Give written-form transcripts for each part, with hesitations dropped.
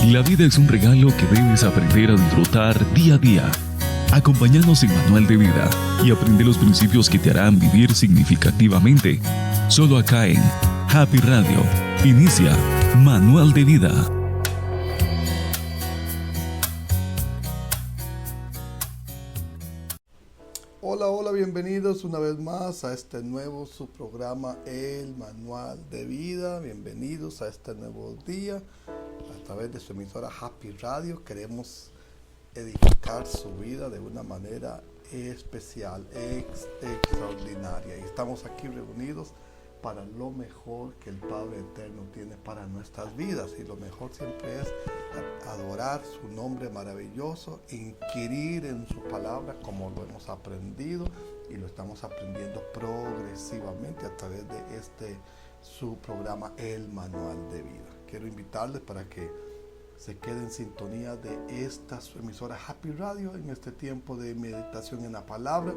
La vida es un regalo que debes aprender a disfrutar día a día. Acompáñanos en Manual de Vida y aprende los principios que te harán vivir significativamente. Solo acá en Happy Radio. Inicia Manual de Vida. Hola, bienvenidos una vez más a este nuevo subprograma El Manual de Vida. Bienvenidos a este nuevo día a través de su emisora Happy Radio. Queremos edificar su vida de una manera especial, extraordinaria. Y estamos aquí reunidos para lo mejor que el Padre Eterno tiene para nuestras vidas. Y lo mejor siempre es adorar su nombre maravilloso, inquirir en su palabra como lo hemos aprendido y lo estamos aprendiendo progresivamente a través de su programa El Manual de Vida. Quiero invitarles para que se quede en sintonía de esta su emisora Happy Radio en este tiempo de meditación en la palabra,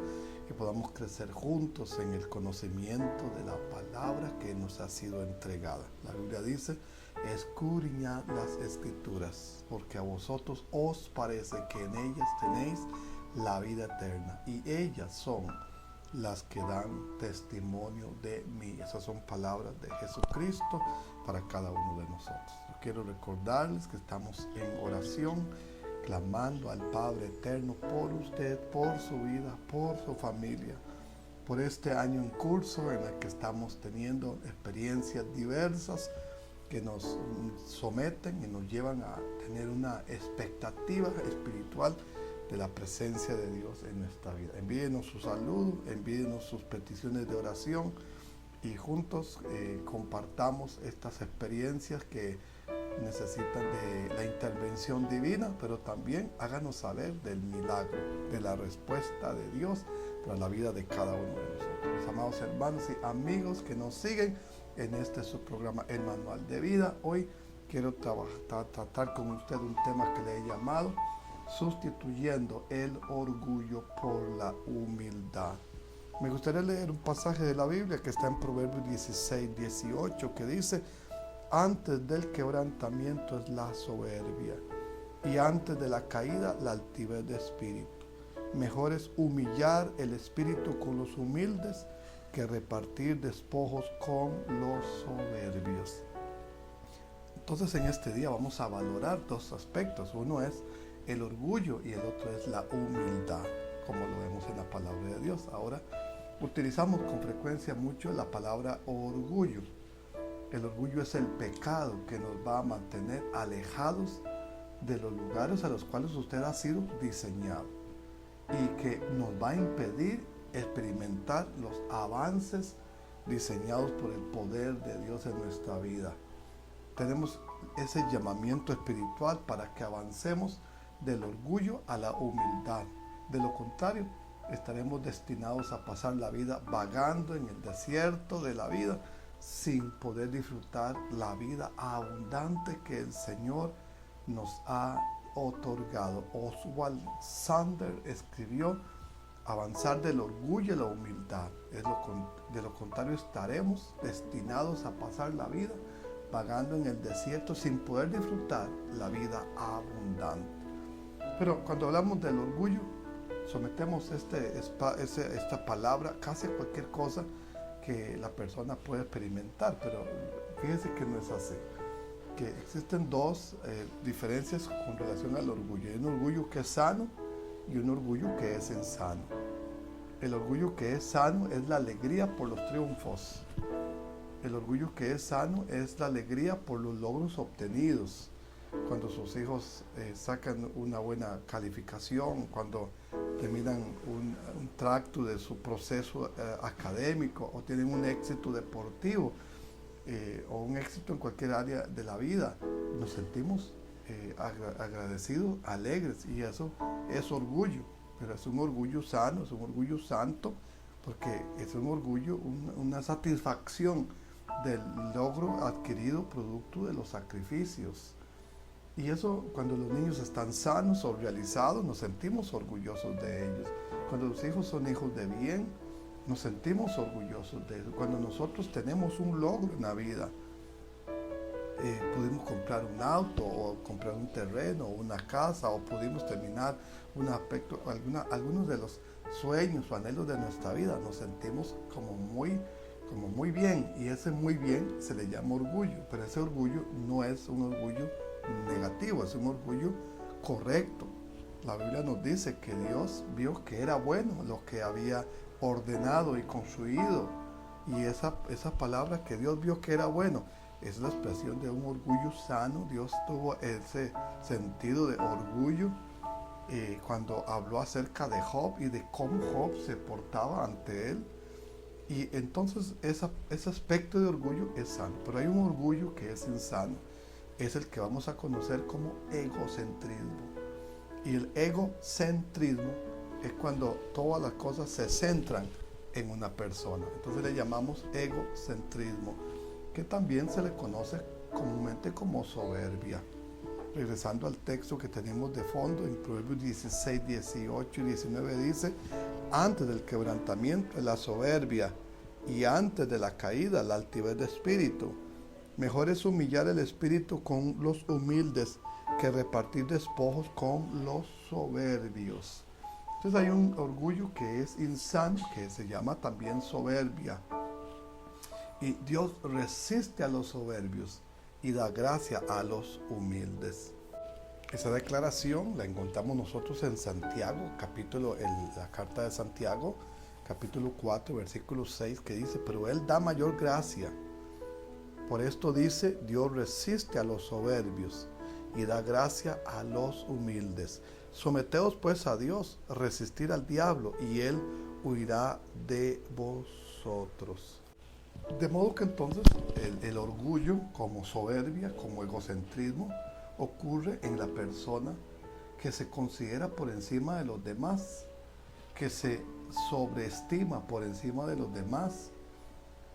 que podamos crecer juntos en el conocimiento de la palabra que nos ha sido entregada. La Biblia dice: escudriñad las escrituras, porque a vosotros os parece que en ellas tenéis la vida eterna, y ellas son las que dan testimonio de mí. Esas son palabras de Jesucristo para cada uno de nosotros. Yo quiero recordarles que estamos en oración, clamando al Padre Eterno por usted, por su vida, por su familia, por este año en curso en el que estamos teniendo experiencias diversas que nos someten y nos llevan a tener una expectativa espiritual de la presencia de Dios en nuestra vida. Envíenos su saludo, envíenos sus peticiones de oración y juntos compartamos estas experiencias que necesitan de la intervención divina, pero también háganos saber del milagro, de la respuesta de Dios para la vida de cada uno de nosotros. Mis amados hermanos y amigos que nos siguen en este subprograma El Manual de Vida, hoy quiero tratar con usted un tema que le he llamado sustituyendo el orgullo por la humildad. Me gustaría leer un pasaje de la Biblia que está en Proverbios 16:18, que dice: antes del quebrantamiento es la soberbia, y antes de la caída la altivez de espíritu. Mejor es humillar el espíritu con los humildes que repartir despojos con los soberbios. Entonces, en este día vamos a valorar dos aspectos. Uno es el orgullo y el otro es la humildad, como lo vemos en la palabra de Dios. Ahora, utilizamos con frecuencia mucho la palabra orgullo. El orgullo es el pecado que nos va a mantener alejados de los lugares a los cuales usted ha sido diseñado y que nos va a impedir experimentar los avances diseñados por el poder de Dios en nuestra vida. Tenemos ese llamamiento espiritual para que avancemos del orgullo a la humildad. De lo contrario, estaremos destinados a pasar la vida vagando en el desierto de la vida sin poder disfrutar la vida abundante que el Señor nos ha otorgado. Oswald Sanders escribió: avanzar del orgullo a la humildad. De lo contrario, estaremos destinados a pasar la vida vagando en el desierto sin poder disfrutar la vida abundante. Pero cuando hablamos del orgullo, sometemos esta palabra casi a cualquier cosa que la persona puede experimentar, pero fíjense que no es así. Que existen dos diferencias con relación al orgullo. Hay un orgullo que es sano y un orgullo que es insano. El orgullo que es sano es la alegría por los triunfos. El orgullo que es sano es la alegría por los logros obtenidos. Cuando sus hijos sacan una buena calificación, cuando terminan un tracto de su proceso académico o tienen un éxito deportivo o un éxito en cualquier área de la vida, nos sentimos agradecidos, alegres, y eso es orgullo, pero es un orgullo sano, es un orgullo santo, porque es un orgullo, una satisfacción del logro adquirido producto de los sacrificios. Y eso, cuando los niños están sanos o realizados, nos sentimos orgullosos de ellos. Cuando los hijos son hijos de bien, nos sentimos orgullosos de eso. Cuando nosotros tenemos un logro en la vida, pudimos comprar un auto o comprar un terreno o una casa o pudimos terminar un aspecto, algunos de los sueños o anhelos de nuestra vida. Nos sentimos como muy bien, y ese muy bien se le llama orgullo, pero ese orgullo no es un orgullo negativo, es un orgullo correcto. La Biblia nos dice que Dios vio que era bueno lo que había ordenado y construido, y esa palabra que Dios vio que era bueno es la expresión de un orgullo sano. Dios tuvo ese sentido de orgullo cuando habló acerca de Job y de cómo Job se portaba ante él. Y entonces ese aspecto de orgullo es sano, pero hay un orgullo que es insano, es el que vamos a conocer como egocentrismo. Y el egocentrismo es cuando todas las cosas se centran en una persona. Entonces le llamamos egocentrismo, que también se le conoce comúnmente como soberbia. Regresando al texto que tenemos de fondo, en Proverbios 16, 18 y 19 dice: antes del quebrantamiento la soberbia, y antes de la caída la altivez de espíritu. Mejor es humillar el espíritu con los humildes que repartir despojos con los soberbios. Entonces hay un orgullo que es insano, que se llama también soberbia. Y Dios resiste a los soberbios y da gracia a los humildes. Esa declaración la encontramos nosotros en Santiago, la carta de Santiago, capítulo 4, versículo 6, que dice: pero Él da mayor gracia. Por esto dice: Dios resiste a los soberbios y da gracia a los humildes. Someteos pues a Dios, resistir al diablo, y Él huirá de vosotros. De modo que entonces el orgullo, como soberbia, como egocentrismo, ocurre en la persona que se considera por encima de los demás, que se sobreestima por encima de los demás.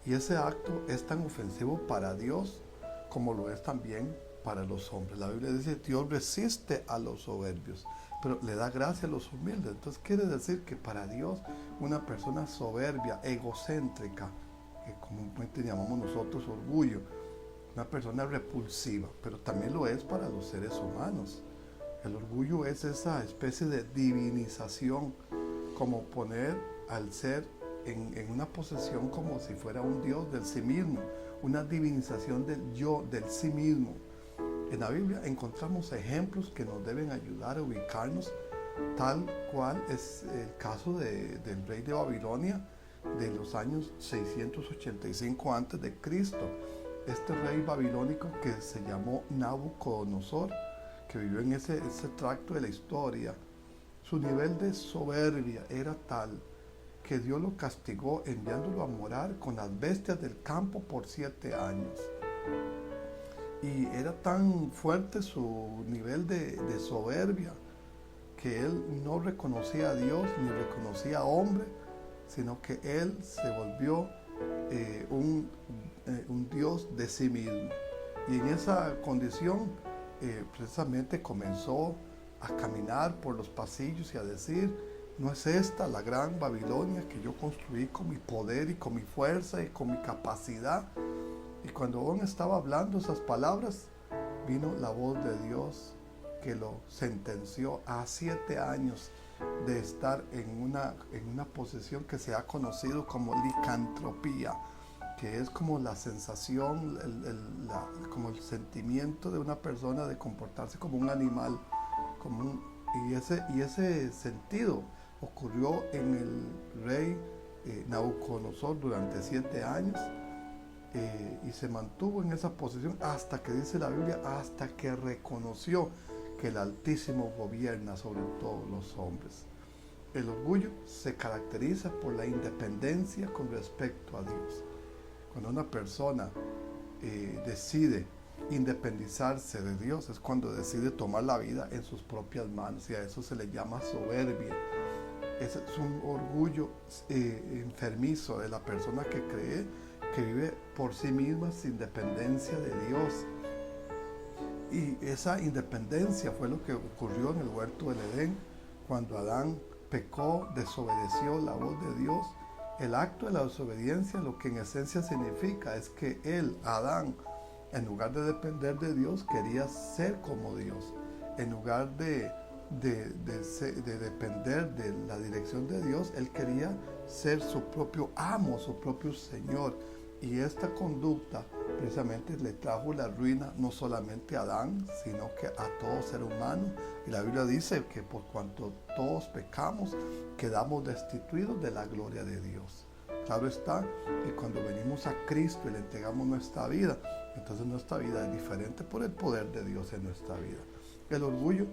Y ese acto es tan ofensivo para Dios como lo es también para los hombres. La Biblia dice: Dios resiste a los soberbios, pero le da gracia a los humildes. Entonces quiere decir que para Dios una persona soberbia, egocéntrica, que comúnmente llamamos nosotros orgullo, una persona repulsiva, pero también lo es para los seres humanos. El orgullo es esa especie de divinización, como poner al ser en una posesión como si fuera un Dios del sí mismo, una divinización del yo, del sí mismo. En la Biblia encontramos ejemplos que nos deben ayudar a ubicarnos, tal cual es el caso del rey de Babilonia de los años 685 a.C. Este rey babilónico que se llamó Nabucodonosor, que vivió en ese tracto de la historia. Su nivel de soberbia era tal que Dios lo castigó enviándolo a morar con las bestias del campo por 7 años. Y era tan fuerte su nivel de soberbia que él no reconocía a Dios ni reconocía a hombre, sino que él se volvió un Dios de sí mismo. Y en esa condición precisamente comenzó a caminar por los pasillos y a decir: ¿no es esta la gran Babilonia que yo construí con mi poder y con mi fuerza y con mi capacidad? Y cuando aún estaba hablando esas palabras, vino la voz de Dios que lo sentenció a 7 años de estar en una posición que se ha conocido como licantropía, que es como la sensación, como el sentimiento de una persona de comportarse como un animal, y ese sentido ocurrió en el rey Nabucodonosor durante 7 años, y se mantuvo en esa posición hasta que, dice la Biblia, hasta que reconoció que el Altísimo gobierna sobre todos los hombres. El orgullo se caracteriza por la independencia con respecto a Dios. Cuando una persona decide independizarse de Dios, es cuando decide tomar la vida en sus propias manos, y a eso se le llama soberbia. Ese es un orgullo enfermizo de la persona que cree que vive por sí misma sin dependencia de Dios. Y esa independencia fue lo que ocurrió en el huerto del Edén, cuando Adán pecó, desobedeció la voz de Dios. El acto de la desobediencia, lo que en esencia significa es que él, Adán, En lugar de depender de Dios, quería ser como Dios. En lugar de depender de la dirección de Dios, él quería ser su propio amo, su propio Señor. Y esta conducta precisamente le trajo la ruina no solamente a Adán, sino que a todo ser humano. Y la Biblia dice que por cuanto todos pecamos, quedamos destituidos de la gloria de Dios. Claro está que cuando venimos a Cristo y le entregamos nuestra vida, entonces nuestra vida es diferente por el poder de Dios en nuestra vida. El orgullo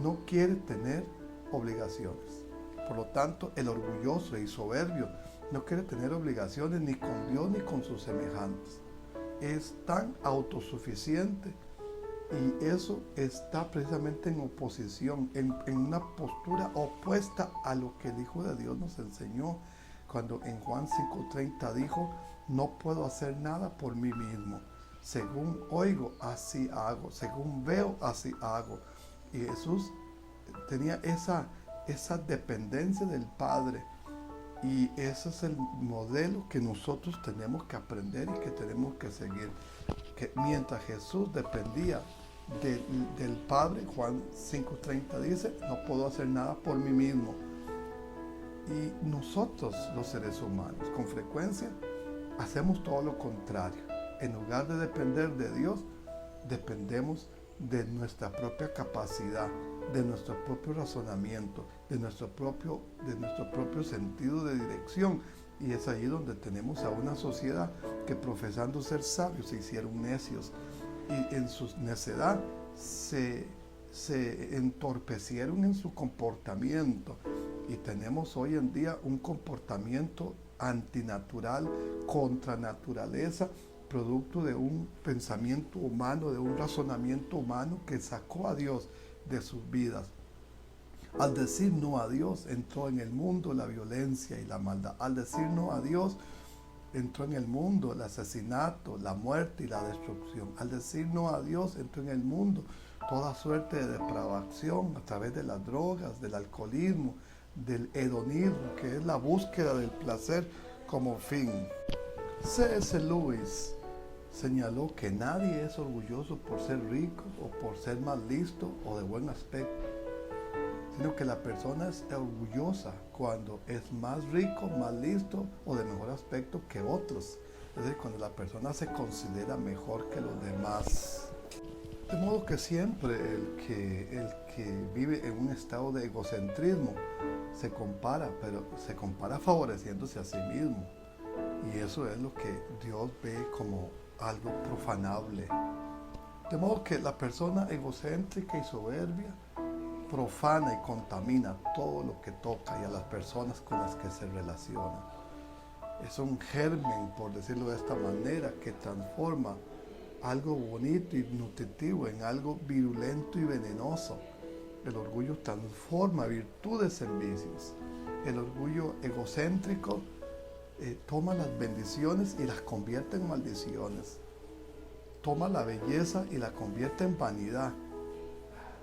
no quiere tener obligaciones. Por lo tanto, el orgulloso y soberbio no quiere tener obligaciones ni con Dios ni con sus semejantes. Es tan autosuficiente y eso está precisamente en oposición, en una postura opuesta a lo que el Hijo de Dios nos enseñó cuando en Juan 5:30 dijo: no puedo hacer nada por mí mismo. Según oigo, así hago. Según veo, así hago. Y Jesús tenía esa dependencia del Padre. Y ese es el modelo que nosotros tenemos que aprender y que tenemos que seguir. Que mientras Jesús dependía del Padre, Juan 5:30 dice: no puedo hacer nada por mí mismo. Y nosotros, los seres humanos, con frecuencia hacemos todo lo contrario. En lugar de depender de Dios, dependemos de nuestra propia capacidad, de nuestro propio razonamiento, de nuestro propio sentido de dirección. Y es ahí donde tenemos a una sociedad que, profesando ser sabios, se hicieron necios. Y en su necedad se entorpecieron en su comportamiento. Y tenemos hoy en día un comportamiento antinatural, contra naturaleza, producto de un pensamiento humano, de un razonamiento humano que sacó a Dios de sus vidas. Al decir no a Dios, entró en el mundo la violencia y la maldad. Al decir no a Dios, entró en el mundo el asesinato, la muerte y la destrucción. Al decir no a Dios, entró en el mundo toda suerte de depravación a través de las drogas, del alcoholismo, del hedonismo, que es la búsqueda del placer como fin. C.S. Lewis señaló que nadie es orgulloso por ser rico o por ser más listo o de buen aspecto, sino que la persona es orgullosa cuando es más rico, más listo o de mejor aspecto que otros. Es decir, cuando la persona se considera mejor que los demás. De modo que siempre el que vive en un estado de egocentrismo se compara, pero se compara favoreciéndose a sí mismo. Y eso es lo que Dios ve como algo profanable. De modo que la persona egocéntrica y soberbia profana y contamina todo lo que toca y a las personas con las que se relaciona. Es un germen, por decirlo de esta manera, que transforma algo bonito y nutritivo en algo virulento y venenoso. El orgullo transforma virtudes en vicios. El orgullo egocéntrico toma las bendiciones y las convierte en maldiciones. Toma la belleza y la convierte en vanidad.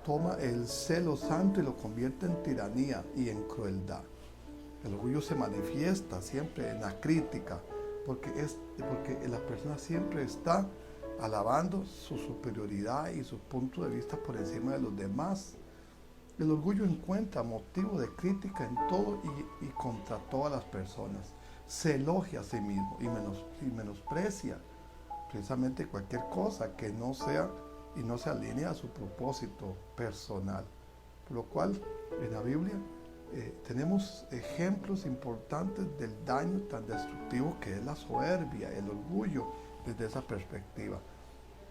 Toma el celo santo y lo convierte en tiranía y en crueldad. El orgullo se manifiesta siempre en la crítica, porque la persona siempre está alabando su superioridad y su punto de vista por encima de los demás. El orgullo encuentra motivo de crítica en todo y contra todas las personas. Se elogia a sí mismo y menosprecia precisamente cualquier cosa que no sea y no se alinee a su propósito personal. Por lo cual, en la Biblia tenemos ejemplos importantes del daño tan destructivo que es la soberbia, el orgullo, desde esa perspectiva.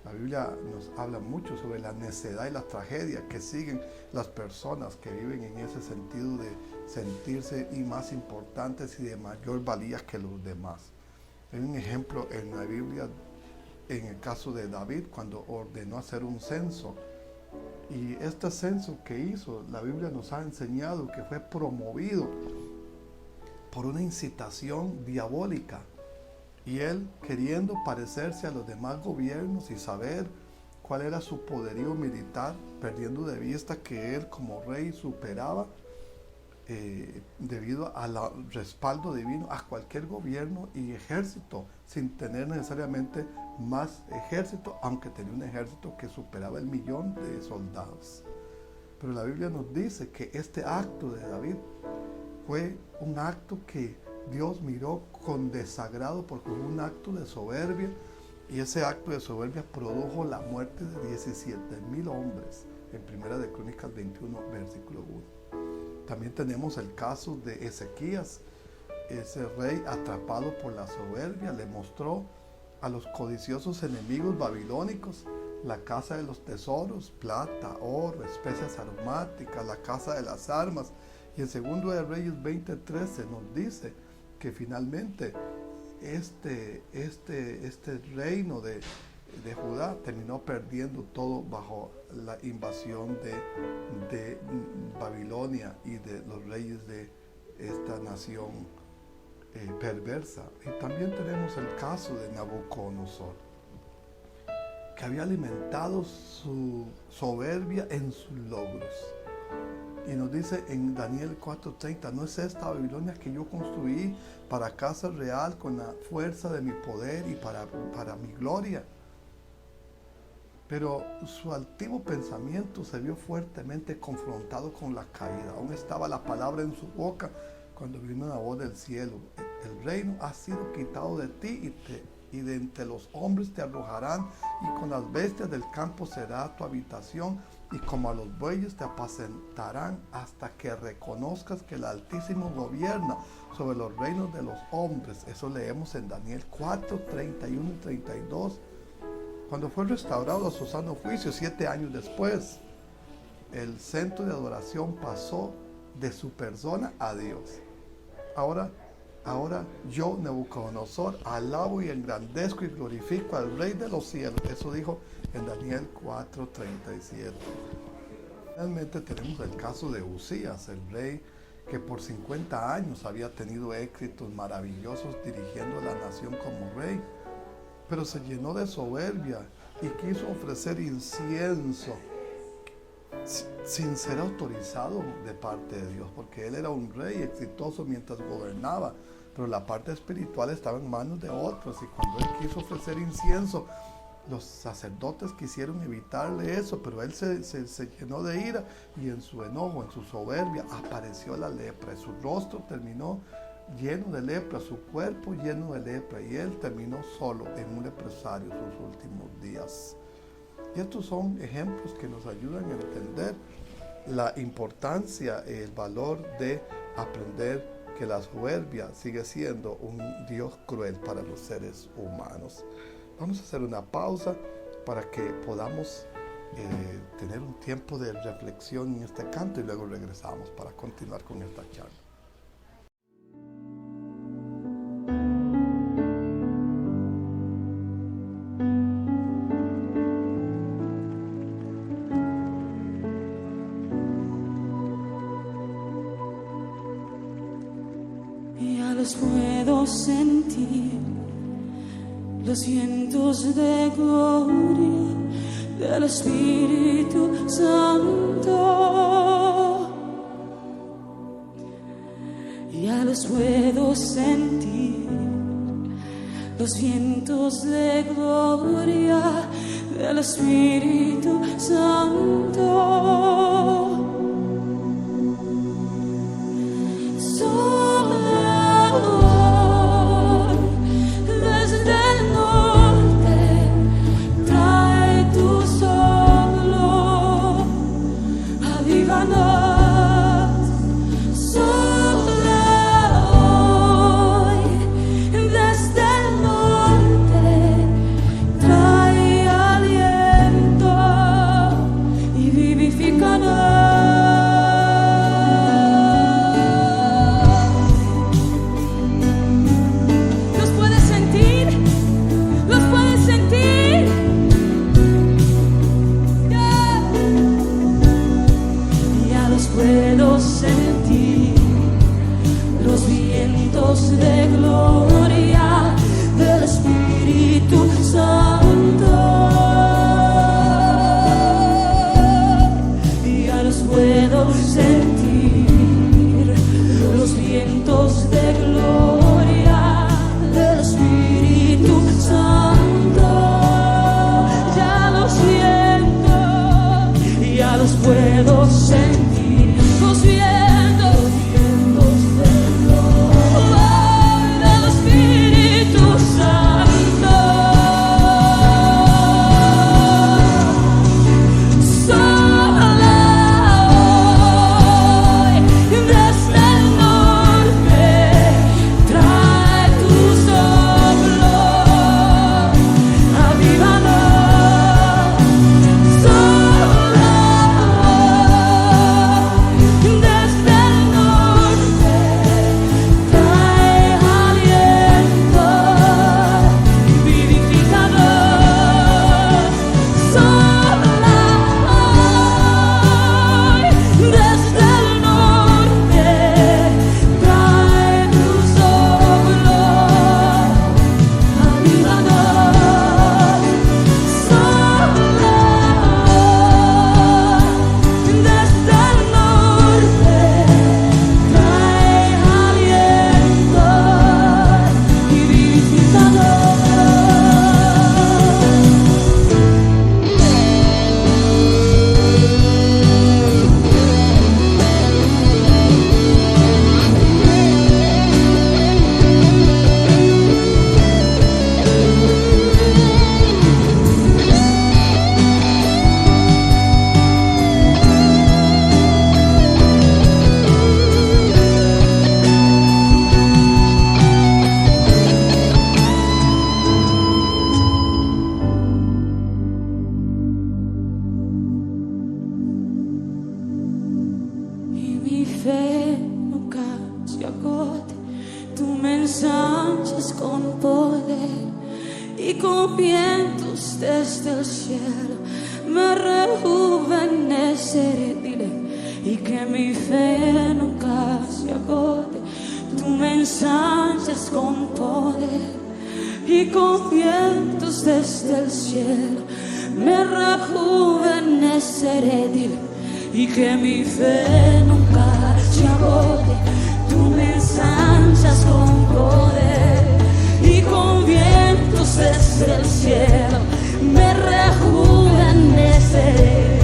La Biblia nos habla mucho sobre la necedad y la tragedia que siguen las personas que viven en ese sentido de sentirse más importantes y de mayor valía que los demás. Hay un ejemplo en la Biblia, en el caso de David, cuando ordenó hacer un censo. Y este censo que hizo, la Biblia nos ha enseñado que fue promovido por una incitación diabólica. Y él, queriendo parecerse a los demás gobiernos y saber cuál era su poderío militar, perdiendo de vista que él como rey superaba, debido al respaldo divino a cualquier gobierno y ejército, sin tener necesariamente más ejército, aunque tenía un ejército que superaba el 1.000.000 de soldados. Pero la Biblia nos dice que este acto de David fue un acto que Dios miró con desagrado porque fue un acto de soberbia, y ese acto de soberbia produjo la muerte de 17.000 hombres en Primera de Crónicas 21, versículo 1. También tenemos el caso de Ezequías. Ese rey, atrapado por la soberbia, le mostró a los codiciosos enemigos babilónicos la casa de los tesoros, plata, oro, especias aromáticas, la casa de las armas. Y en 2 de Reyes 20:13 nos dice que finalmente este reino de Judá terminó perdiendo todo bajo la invasión de Babilonia y de los reyes de esta nación perversa. Y también tenemos el caso de Nabucodonosor, que había alimentado su soberbia en sus logros. Y nos dice en Daniel 4:30, ¿no es esta Babilonia que yo construí para casa real con la fuerza de mi poder y para mi gloria? Pero su altivo pensamiento se vio fuertemente confrontado con la caída. Aún estaba la palabra en su boca cuando vino una voz del cielo: el reino ha sido quitado de ti y de entre los hombres te arrojarán, y con las bestias del campo será tu habitación, y como a los bueyes te apacentarán, hasta que reconozcas que el Altísimo gobierna sobre los reinos de los hombres. Eso leemos en Daniel 4:31 y 32. Cuando fue restaurado a su sano juicio 7 años después, el centro de adoración pasó de su persona a Dios. Ahora yo, Nabucodonosor, alabo y engrandezco y glorifico al Rey de los cielos. Eso dijo en Daniel 4:37. Finalmente tenemos el caso de Uzías, el rey que por 50 años había tenido éxitos maravillosos dirigiendo la nación como rey, pero se llenó de soberbia y quiso ofrecer incienso sin ser autorizado de parte de Dios, porque él era un rey exitoso mientras gobernaba, pero la parte espiritual estaba en manos de otros. Y cuando él quiso ofrecer incienso, los sacerdotes quisieron evitarle eso, pero él se llenó de ira, y en su enojo, en su soberbia, apareció la lepra. Su rostro terminó lleno de lepra, su cuerpo lleno de lepra, y él terminó solo en un leprosario sus últimos días. Y estos son ejemplos que nos ayudan a entender la importancia y el valor de aprender que la soberbia sigue siendo un Dios cruel para los seres humanos. Vamos a hacer una pausa para que podamos tener un tiempo de reflexión en este canto, y luego regresamos para continuar con esta charla. Puedo sentir los vientos de gloria del Espíritu Santo. Ya los puedo sentir, los vientos de gloria del Espíritu Santo. puedo sentir los vientos del Espíritu Santo. Sopla hoy desde el norte, trae tu soplo avivador. Sopla hoy desde el norte, trae aliento vivificador. Sopla hoy desde el norte, trae tu soplo avivador. Sopla hoy desde el norte, trae aliento vivificador. Y mi fe nunca se agote, tú me ensanchas con poder y con vientos desde el cielo me rejuveneceré, dile. Y que mi fe nunca se agote, tú me ensanchas con poder y con vientos desde el cielo me rejuveneceré, dile. Y que mi fe nunca se agote, tú me ensanchas con poder y con vientos desde el cielo me rejuveneceré.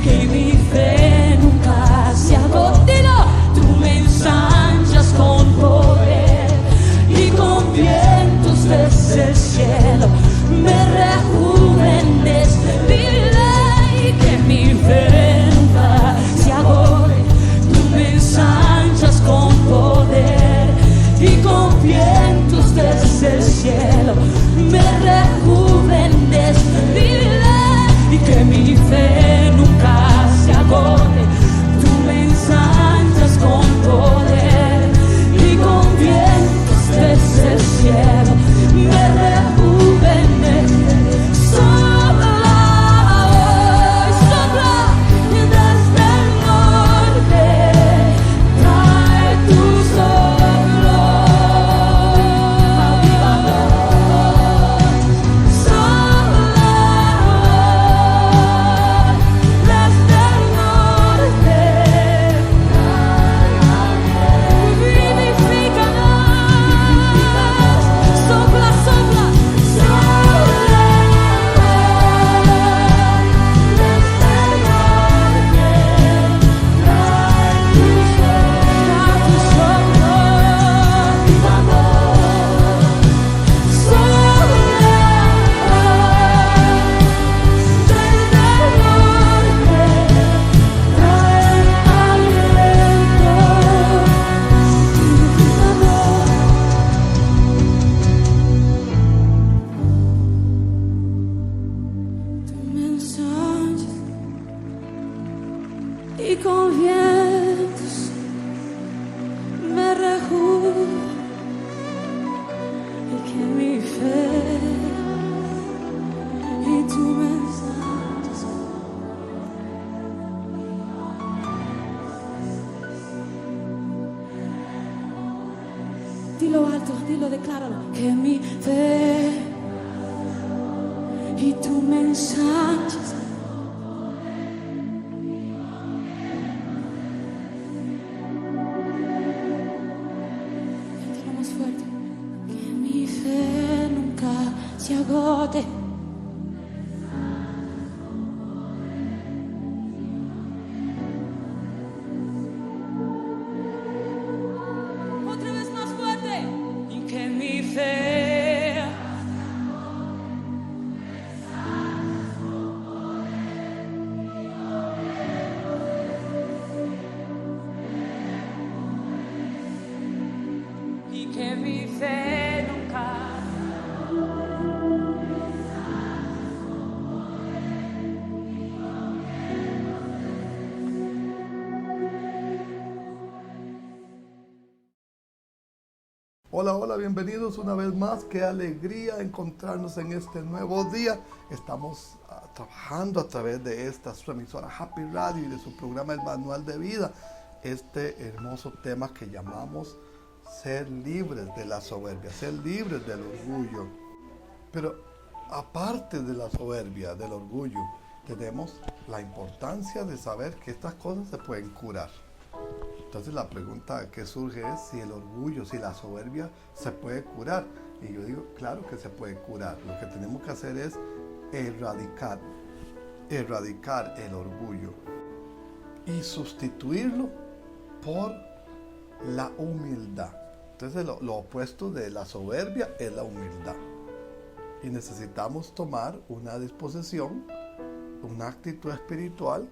Que mi fe nunca se agote, dilo. Tú me ensanchas con poder y con vientos desde el cielo me rejuveneceré. Y que mi fe nunca se agote, tú me ensanchas con poder y con vientos desde el cielo me rejuveneceré. Y que mi fe nunca se agote, tú me ensanchas con poder y con vientos desde el cielo me rejuveneceré. Sopla hoy, sopla desde el norte, trae tu soplo avivador. Sopla hoy desde el norte, vivificador. Sopla, sopla, sopla desde el norte, trae tu soplo avivador. Sopla desde el norte, trae aliento vivificador. Tú me ensanchas y con vientos me rejuveneceré. Y que mi fe y tú me ensanchas. Dilo alto, dilo, decláralo. Que mi fe y tú me ensanchas. Cántalo más fuerte. Que mi fe nunca se agote, Hola, hola, bienvenidos una vez más. Qué alegría encontrarnos en este nuevo día. Estamos trabajando a través de esta su emisora Happy Radio y de su programa El Manual de Vida. Este hermoso tema que llamamos ser libres de la soberbia, ser libres del orgullo. Pero aparte de la soberbia, del orgullo, tenemos la importancia de saber que estas cosas se pueden curar. Entonces la pregunta que surge es si el orgullo, si la soberbia se puede curar. Y yo digo, claro que se puede curar. Lo que tenemos que hacer es erradicar el orgullo y sustituirlo por la humildad. Entonces lo opuesto de la soberbia es la humildad. Y necesitamos tomar una disposición, una actitud espiritual,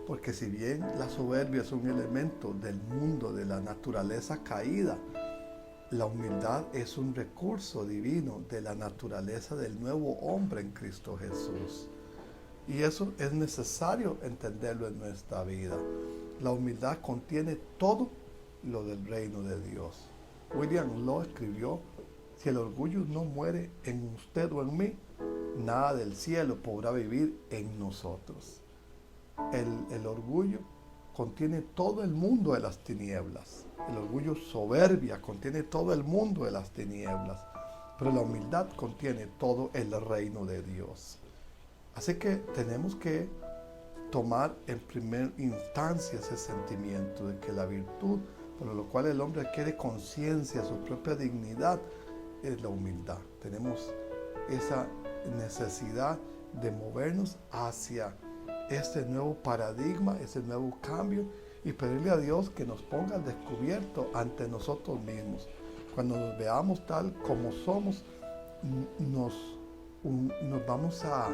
porque si bien la soberbia es un elemento del mundo, de la naturaleza caída, la humildad es un recurso divino de la naturaleza del nuevo hombre en Cristo Jesús. Y eso es necesario entenderlo en nuestra vida. La humildad contiene todo lo del reino de Dios. William Law escribió: si el orgullo no muere en usted o en mí, nada del cielo podrá vivir en nosotros. El orgullo contiene todo el mundo de las tinieblas. El orgullo soberbia contiene todo el mundo de las tinieblas. Pero la humildad contiene todo el reino de Dios. Así que tenemos que tomar en primera instancia ese sentimiento de que la virtud por lo cual el hombre adquiere conciencia, su propia dignidad, es la humildad. Tenemos esa necesidad de movernos hacia este nuevo paradigma, ese nuevo cambio, y pedirle a Dios que nos ponga al descubierto ante nosotros mismos. Cuando nos veamos tal como somos, nos vamos a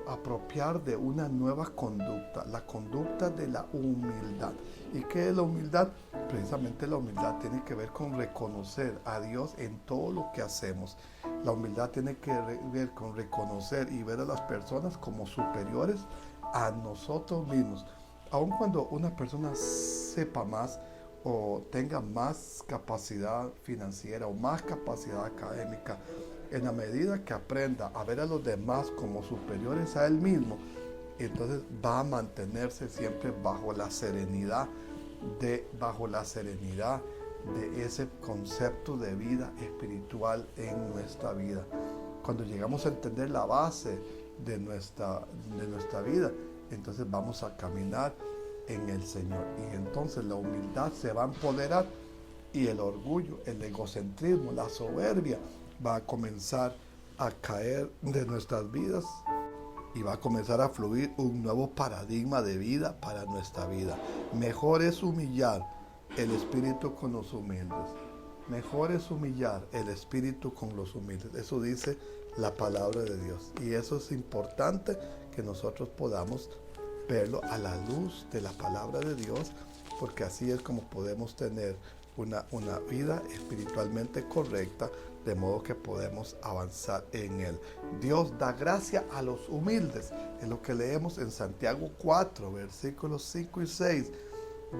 apropiar de una nueva conducta, la conducta de la humildad. ¿Y qué es la humildad? Precisamente la humildad tiene que ver con reconocer a Dios en todo lo que hacemos. La humildad tiene que ver con reconocer y ver a las personas como superiores a nosotros mismos. Aun cuando una persona sepa más o tenga más capacidad financiera o más capacidad académica, en la medida que aprenda a ver a los demás como superiores a él mismo, entonces va a mantenerse siempre bajo la serenidad de ese concepto de vida espiritual en nuestra vida. Cuando llegamos a entender la base de nuestra vida, entonces vamos a caminar en el Señor, y entonces la humildad se va a empoderar, y el orgullo, el egocentrismo, la soberbia va a comenzar a caer de nuestras vidas, y va a comenzar a fluir un nuevo paradigma de vida para nuestra vida. Mejor es humillar el espíritu con los humildes. Mejor es humillar el espíritu con los humildes. Eso dice la palabra de Dios. Y eso es importante que nosotros podamos verlo a la luz de la palabra de Dios, porque así es como podemos tener una vida espiritualmente correcta, de modo que podemos avanzar en él. Dios da gracia a los humildes. Es lo que leemos en Santiago 4, versículos 5 y 6.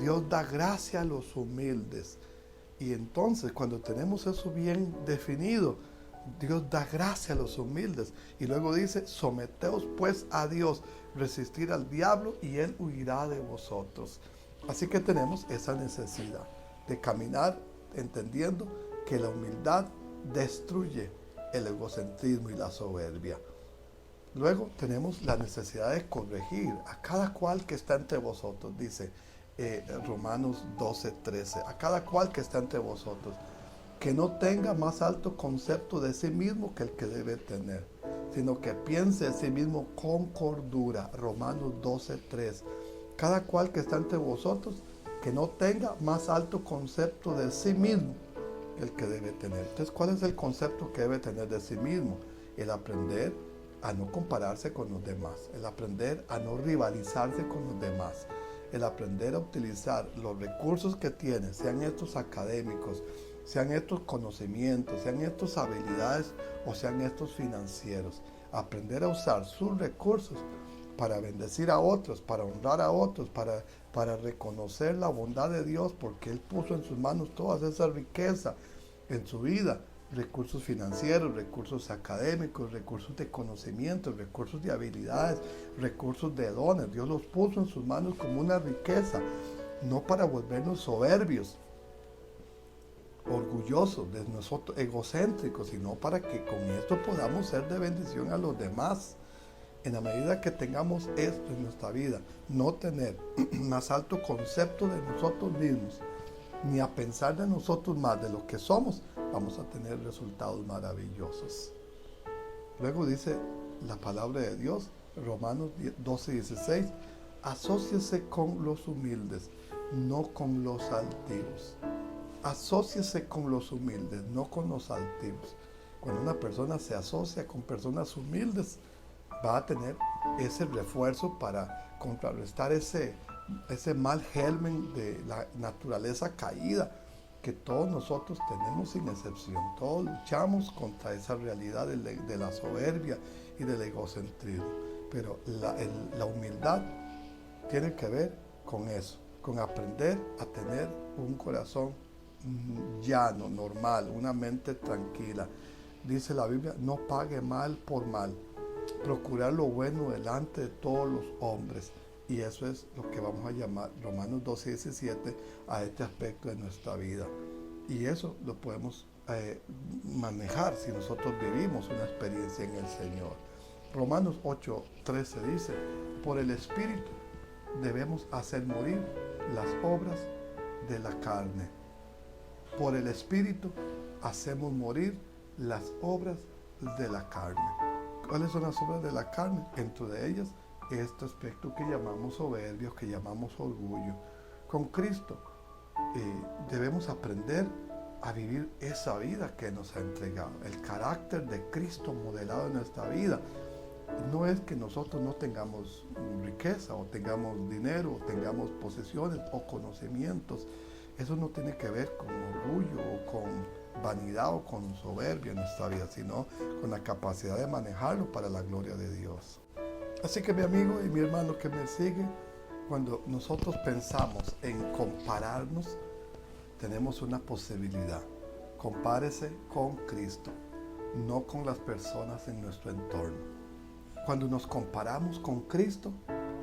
Dios da gracia a los humildes. Y entonces, cuando tenemos eso bien definido, Dios da gracia a los humildes. Y luego dice: someteos pues a Dios, resistir al diablo y él huirá de vosotros. Así que tenemos esa necesidad de caminar entendiendo que la humildad destruye el egocentrismo y la soberbia. Luego tenemos la necesidad de corregir a cada cual que está entre vosotros, dice Romanos 12:13, a cada cual que está entre vosotros, que no tenga más alto concepto de sí mismo que el que debe tener, sino que piense de sí mismo con cordura. Romanos 12:3, cada cual que está entre vosotros, que no tenga más alto concepto de sí mismo el que debe tener. Entonces, ¿cuál es el concepto que debe tener de sí mismo? El aprender a no compararse con los demás, el aprender a no rivalizarse con los demás, el aprender a utilizar los recursos que tiene, sean estos académicos, sean estos conocimientos, sean estos habilidades o sean estos financieros. Aprender a usar sus recursos para bendecir a otros, para honrar a otros, para reconocer la bondad de Dios, porque Él puso en sus manos toda esa riqueza, en su vida, recursos financieros, recursos académicos, recursos de conocimiento, recursos de habilidades, recursos de dones. Dios los puso en sus manos como una riqueza, no para volvernos soberbios, orgullosos de nosotros, egocéntricos, sino para que con esto podamos ser de bendición a los demás. En la medida que tengamos esto en nuestra vida, no tener más alto concepto de nosotros mismos, ni a pensar de nosotros más de lo que somos, vamos a tener resultados maravillosos. Luego dice la palabra de Dios, Romanos 12:16, asóciese con los humildes, no con los altivos. Asóciese con los humildes, no con los altivos. Cuando una persona se asocia con personas humildes, va a tener ese refuerzo para contrarrestar ese mal germen de la naturaleza caída que todos nosotros tenemos sin excepción. Todos luchamos contra esa realidad de la soberbia y del egocentrismo. Pero la humildad tiene que ver con eso, con aprender a tener un corazón llano, normal, una mente tranquila. Dice la Biblia, no pague mal por mal, procurar lo bueno delante de todos los hombres. Y eso es lo que vamos a llamar Romanos 12:17 a este aspecto de nuestra vida. Y eso lo podemos manejar si nosotros vivimos una experiencia en el Señor. Romanos 8:13 dice, por el Espíritu debemos hacer morir las obras de la carne. Por el Espíritu hacemos morir las obras de la carne. ¿Cuáles son las obras de la carne? Dentro de ellas, este aspecto que llamamos soberbio, que llamamos orgullo. Con Cristo debemos aprender a vivir esa vida que nos ha entregado. El carácter de Cristo modelado en nuestra vida. No es que nosotros no tengamos riqueza, o tengamos dinero, o tengamos posesiones, o conocimientos. Eso no tiene que ver con orgullo, o con vanidad, o con soberbia en nuestra vida, sino con la capacidad de manejarlo para la gloria de Dios. Así que mi amigo y mi hermano que me sigue, cuando nosotros pensamos en compararnos, tenemos una posibilidad. Compárese con Cristo, no con las personas en nuestro entorno. Cuando nos comparamos con Cristo,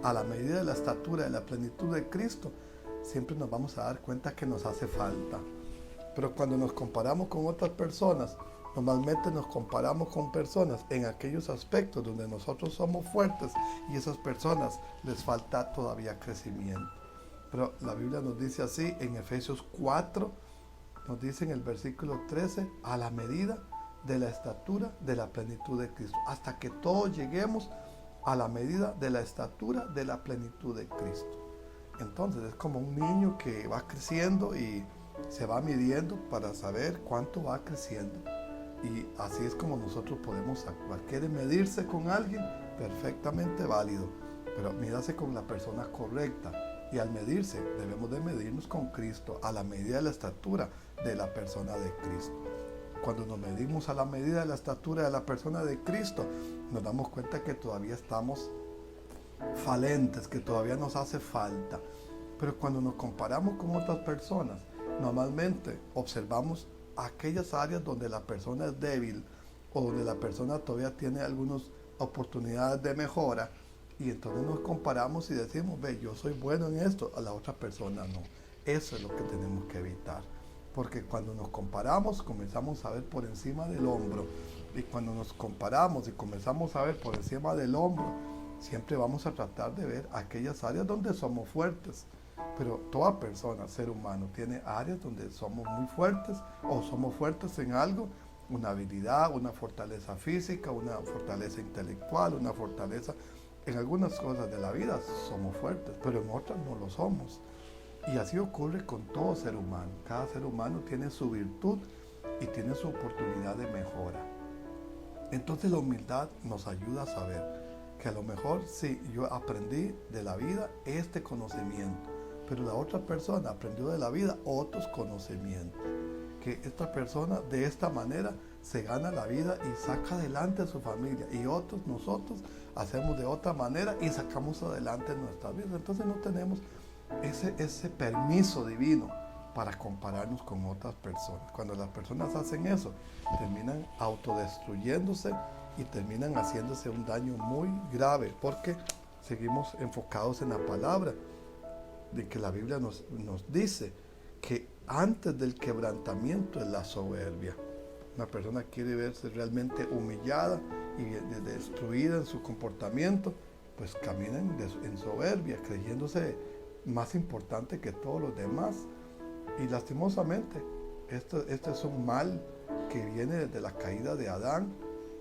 a la medida de la estatura de la plenitud de Cristo, siempre nos vamos a dar cuenta que nos hace falta. Pero cuando nos comparamos con otras personas, normalmente nos comparamos con personas en aquellos aspectos donde nosotros somos fuertes y esas personas les falta todavía crecimiento. Pero la Biblia nos dice así en Efesios 4, nos dice en el versículo 13, a la medida de la estatura de la plenitud de Cristo, hasta que todos lleguemos a la medida de la estatura de la plenitud de Cristo. Entonces es como un niño que va creciendo y se va midiendo para saber cuánto va creciendo. Y así es como nosotros podemos actuar. ¿Quiere medirse con alguien? Perfectamente válido, pero mídase con la persona correcta. Y al medirse, debemos de medirnos con Cristo a la medida de la estatura de la persona de Cristo. Cuando nos medimos a la medida de la estatura de la persona de Cristo, nos damos cuenta que todavía estamos falentes, que todavía nos hace falta. Pero cuando nos comparamos con otras personas, normalmente observamos aquellas áreas donde la persona es débil o donde la persona todavía tiene algunas oportunidades de mejora, y entonces nos comparamos y decimos, ve, yo soy bueno en esto, a la otra persona no. Eso es lo que tenemos que evitar, porque cuando nos comparamos comenzamos a ver por encima del hombro, y cuando nos comparamos y comenzamos a ver por encima del hombro, siempre vamos a tratar de ver aquellas áreas donde somos fuertes. Pero toda persona, ser humano, tiene áreas donde somos muy fuertes o somos fuertes en algo, una habilidad, una fortaleza física, una fortaleza intelectual, una fortaleza en algunas cosas de la vida somos fuertes, pero en otras no lo somos. Y así ocurre con todo ser humano. Cada ser humano tiene su virtud y tiene su oportunidad de mejora. Entonces la humildad nos ayuda a saber que a lo mejor sí, yo aprendí de la vida este conocimiento, pero la otra persona aprendió de la vida otros conocimientos. Que esta persona de esta manera se gana la vida y saca adelante a su familia, y nosotros hacemos de otra manera y sacamos adelante nuestra vida. Entonces no tenemos ese permiso divino para compararnos con otras personas. Cuando las personas hacen eso, terminan autodestruyéndose y terminan haciéndose un daño muy grave, porque seguimos enfocados en la palabra, de que la Biblia nos dice que antes del quebrantamiento es la soberbia. Una persona quiere verse realmente humillada y destruida en su comportamiento, pues camina en soberbia, creyéndose más importante que todos los demás. Y lastimosamente, este es un mal que viene desde la caída de Adán,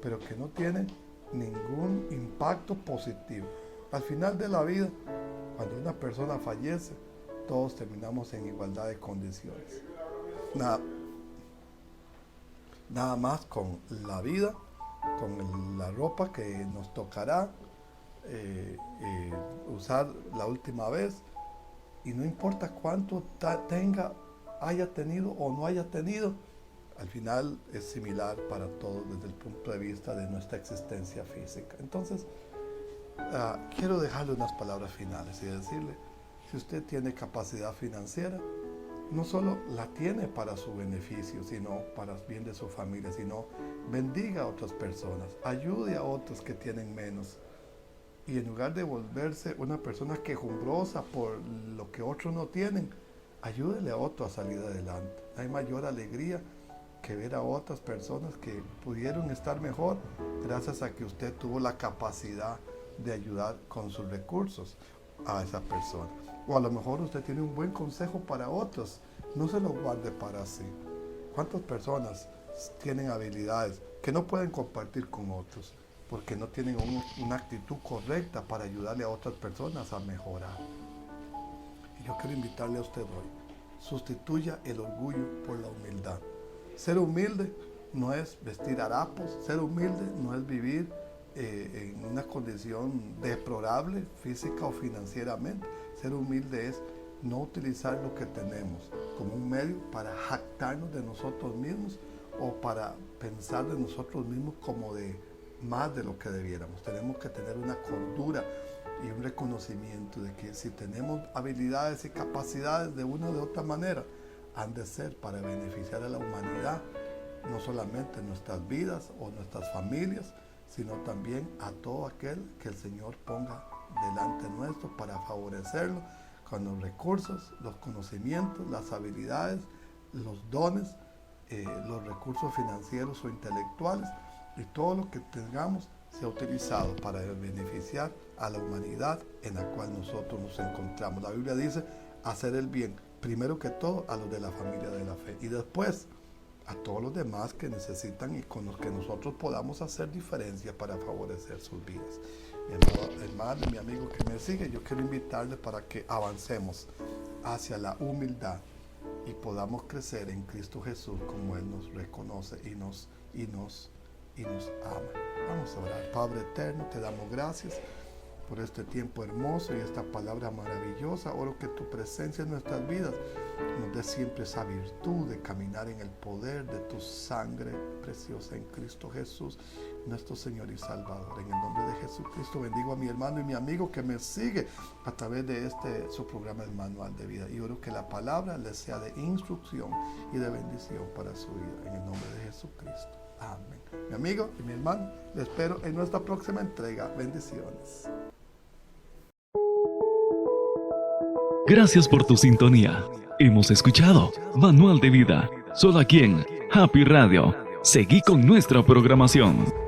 pero que no tiene ningún impacto positivo. Al final de la vida, cuando una persona fallece, todos terminamos en igualdad de condiciones. Nada más con la vida, con la ropa que nos tocará usar la última vez, y no importa cuánto haya tenido o no haya tenido, al final es similar para todos desde el punto de vista de nuestra existencia física. Entonces, quiero dejarle unas palabras finales y decirle, si usted tiene capacidad financiera, no solo la tiene para su beneficio, sino para el bien de su familia, sino bendiga a otras personas, ayude a otros que tienen menos. Y en lugar de volverse una persona quejumbrosa por lo que otros no tienen, ayúdele a otro a salir adelante. Hay mayor alegría que ver a otras personas que pudieron estar mejor gracias a que usted tuvo la capacidad de ayudar con sus recursos a esa persona. O a lo mejor usted tiene un buen consejo para otros, no se lo guarde para sí. ¿Cuántas personas tienen habilidades que no pueden compartir con otros porque no tienen una actitud correcta para ayudarle a otras personas a mejorar? Y yo quiero invitarle a usted hoy, sustituya el orgullo por la humildad. Ser humilde no es vestir harapos, ser humilde no es vivir en una condición deplorable física o financieramente. Ser humilde es no utilizar lo que tenemos como un medio para jactarnos de nosotros mismos o para pensar de nosotros mismos como de más de lo que debiéramos. Tenemos que tener una cordura y un reconocimiento de que si tenemos habilidades y capacidades de una o de otra manera, han de ser para beneficiar a la humanidad, no solamente nuestras vidas o nuestras familias, sino también a todo aquel que el Señor ponga delante nuestro para favorecerlo con los recursos, los conocimientos, las habilidades, los dones, los recursos financieros o intelectuales, y todo lo que tengamos sea utilizado para beneficiar a la humanidad en la cual nosotros nos encontramos. La Biblia dice hacer el bien, primero que todo a los de la familia de la fe, y después a todos los demás que necesitan y con los que nosotros podamos hacer diferencia para favorecer sus vidas. Mi hermano y mi amigo que me sigue, yo quiero invitarle para que avancemos hacia la humildad y podamos crecer en Cristo Jesús como Él nos reconoce y nos ama. Vamos a orar. Padre eterno, te damos gracias por este tiempo hermoso y esta palabra maravillosa. Oro que tu presencia en nuestras vidas nos dé siempre esa virtud de caminar en el poder de tu sangre preciosa en Cristo Jesús, nuestro Señor y Salvador. En el nombre de Jesucristo bendigo a mi hermano y mi amigo que me sigue a través de su programa, el Manual de Vida. Y oro que la palabra les sea de instrucción y de bendición para su vida. En el nombre de Jesucristo. Amén. Mi amigo y mi hermano, le espero en nuestra próxima entrega. Bendiciones. Gracias por tu sintonía. Hemos escuchado Manual de Vida, solo aquí en Happy Radio. Seguí con nuestra programación.